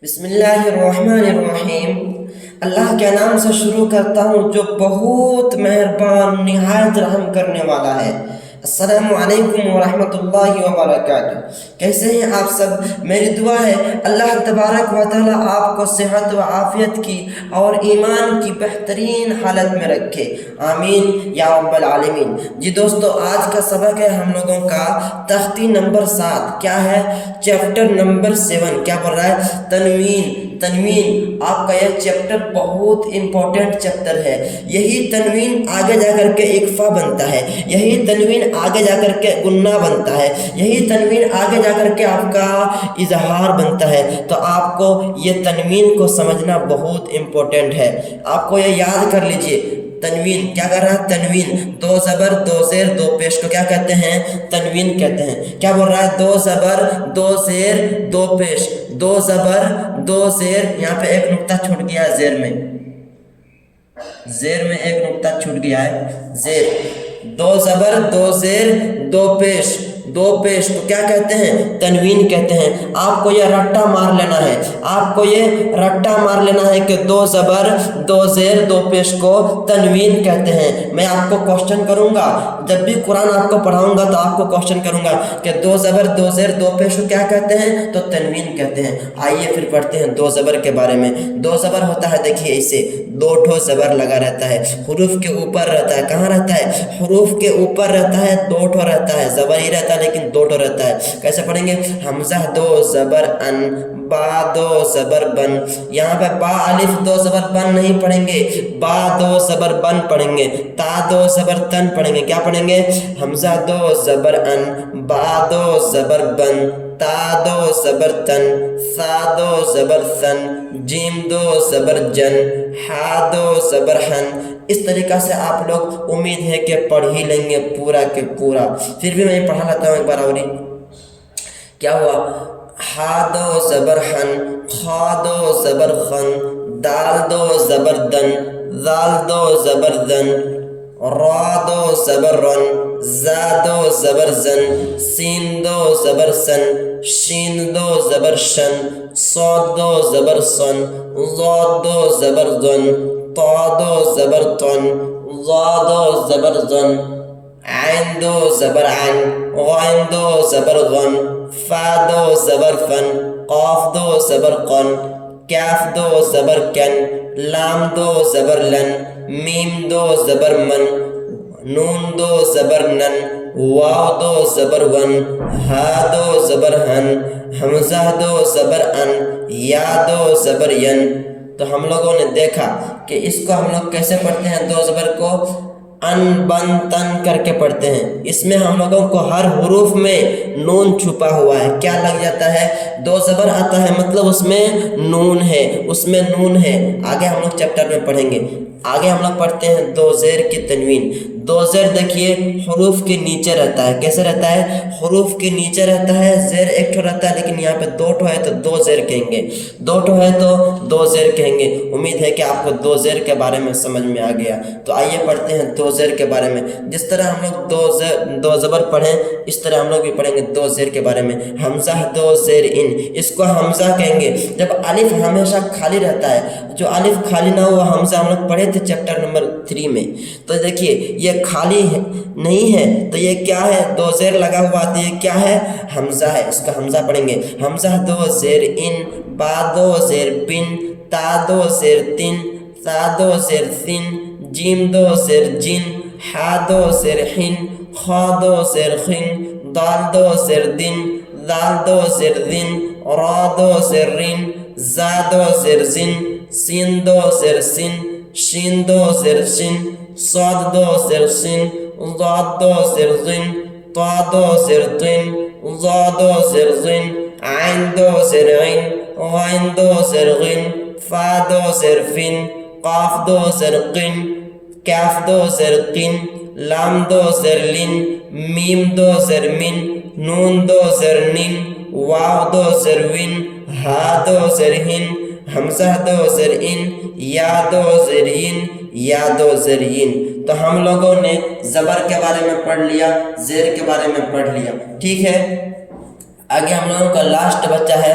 بسم اللہ الرحمن الرحیم۔ اللہ کے نام سے شروع کرتا ہوں جو بہت مہربان نہایت رحم کرنے والا ہے۔ السلام علیکم ورحمۃ اللہ وبرکاتہ۔ کیسے ہیں آپ سب؟ میری دعا ہے اللہ تبارک و تعالیٰ آپ کو صحت و عافیت کی اور ایمان کی بہترین حالت میں رکھے، آمین یا رب العالمین۔ جی دوستو، آج کا سبق ہے ہم لوگوں کا تختی نمبر 7۔ کیا ہے؟ Chapter number 7۔ کیا بول رہا ہے؟ تنوین۔ آپ کا یہ چیپٹر بہت امپورٹنٹ چیپٹر ہے۔ یہی تنوین آگے جا کر کے اکفا بنتا ہے، یہی تنوین آگے جا کر کے گنہ بنتا ہے، یہی تنوین آگے جا کر کے آپ کا اظہار بنتا ہے۔ تو آپ کو یہ تنوین کو سمجھنا بہت امپورٹنٹ ہے۔ آپ کو یہ یاد کر لیجئے، تنوین کیا کر رہا ہے؟ تنوین، دو زبر دو زیر دو پیش کو کیا کہتے ہیں؟ تنوین کہتے ہیں۔ کیا بول رہا ہے؟ دو زبر دو زیر دو پیش، دو زبر دو زیر، یہاں پہ ایک نقطہ چھوٹ گیا ہے، زیر میں ایک نقطہ چھوٹ گیا ہے، زیر، دو زبر دو زیر دو پیش، دو پیش کو کیا کہتے ہیں؟ تنوین کہتے ہیں۔ آپ کو یہ رٹا مار لینا ہے، آپ کو یہ رٹا مار لینا ہے کہ دو زبر دو زیر دو پیش کو تنوین کہتے ہیں۔ میں آپ کو کوشچن کروں گا، جب بھی قرآن آپ کو پڑھاؤں گا تو آپ کو کوشچن کروں گا کہ دو زبر دو زیر دو پیش کو کیا کہتے ہیں؟ تو تنوین کہتے ہیں۔ آئیے پھر پڑھتے ہیں دو زبر کے بارے میں۔ دو زبر ہوتا ہے، دیکھیے اسے، دو ٹھو زبر لگا رہتا ہے، حروف کے اوپر رہتا ہے۔ کہاں رہتا ہے؟ حروف کے اوپر رہتا ہے، دو ٹھو رہتا ہے، زبر ہی رہتا ہے لیکن دو ٹھو رہتا ہے۔ کیسے پڑھیں گے؟ حمزہ دو زبر ان، با دو زبر بن، یہاں پہ با الف دو زبر بن نہیں پڑھیں گے، با دو زبر بن پڑھیں گے، تا دو زبر تن پڑھیں گے۔ کیا پڑھیں گے؟ حمزہ دو زبر ان، با دو زبر بن، تا دو زبر تن، سا دو زبر سن، جیم دو زبر جن، ہا دو زبر ہن۔ اس طریقہ سے آپ لوگ امید ہے کہ پڑھ ہی لیں گے پورا کے پورا۔ پھر بھی میں پڑھا لیتا ہوں ایک بار اور۔ کیا ہوا؟ ہا دو زبر ہن، خا دو زبر خن، دال دو زبر دن، زال دو زبر زن، را دو زبر رن، زا دو زبر زن، سین دو زبر سن، شین دو زبر شن، صاد دو زبر سن، ضاد دو زبر زن، طا دو زبر طن، ظا دو زبر زن، عین دو زبر عن، غین دو زبر غن، فا دو زبر فن، قاف دو زبر قن، کاف دو زبر کن، لام دو زبر لن، میم دو زبر من، نون دو زبر نن، واو دو زبر ون، ہا دو زبر ہن، حمزہ دو زبر ان، یا دو زبر ین۔ تو ہم لوگوں نے دیکھا کہ اس کو ہم لوگ کیسے پڑھتے ہیں؟ دو زبر کو ان بن تن کر کے پڑھتے ہیں۔ اس میں ہم لوگوں کو ہر حروف میں نون چھپا ہوا ہے۔ کیا لگ جاتا ہے؟ دو زبر آتا ہے مطلب اس میں نون ہے، اس میں نون ہے۔ آگے ہم لوگ چیپٹر میں پڑھیں گے۔ آگے ہم لوگ پڑھتے ہیں دو زیر کی تنوین۔ دو زیر دیکھیے حروف کے نیچے رہتا ہے۔ کیسے رہتا ہے؟ حروف کے نیچے رہتا ہے، زیر ایک ٹھو رہتا ہے لیکن یہاں پہ دو ٹھو ہے تو دو زیر کہیں گے، دو ٹھو ہے تو دو زیر کہیں گے۔ امید ہے کہ آپ کو دو زیر کے بارے میں سمجھ میں آ گیا۔ تو آئیے پڑھتے ہیں دو زیر کے بارے میں۔ جس طرح ہم لوگ دو زبر پڑھیں اس طرح ہم لوگ بھی پڑھیں گے دو زیر کے بارے میں۔ حمزہ دو زیر ان، اس کو حمزہ کہیں گے جب الف ہمیشہ خالی رہتا ہے۔ جو الف خالی نہ ہوا حمزہ ہم لوگ پڑھے تھے چیپٹر نمبر 3 میں۔ تو دیکھیے یہ خالی نہیں ہے تو یہ کیا ہے؟ دو زیر لگا ہوا تو یہ کیا ہے؟ حمزہ ہے، اس کا حمزہ پڑھیں گے۔ حمزہ دو زیر ان، با دو زیر بن، تا دو زیر تن، سا دو زیر سن، جیم دو زیر جن، ہا دو زیر حن، خا دو زیر خن، دال دو زیر دن، زال دو زیر زن، را دو زیر رن، زا دو زیر زن، سین دو زیر سن، شین دو زیر شن، صاد دو زیر سن، ضاد دو زیر زن، طا دو زیر طن، ظا دو زیر زن، عین دو زیر عین، غین دو زیر غن، فا دو زیر فن، قاف دو زیر قن، کاف دو زیر قن، لام دو زیر لن، میم دو زیر من، نون دو زیر نن، واو دو زیر ون، ہا دو زیر ہن، حمزہ دو زیر ان، یا دو زیر ین، یا دو زیر ین۔ تو ہم لوگوں نے زبر کے بارے میں پڑھ لیا، زیر کے بارے میں پڑھ لیا، ٹھیک ہے۔ آگے ہم لوگوں کا لاسٹ بچہ ہے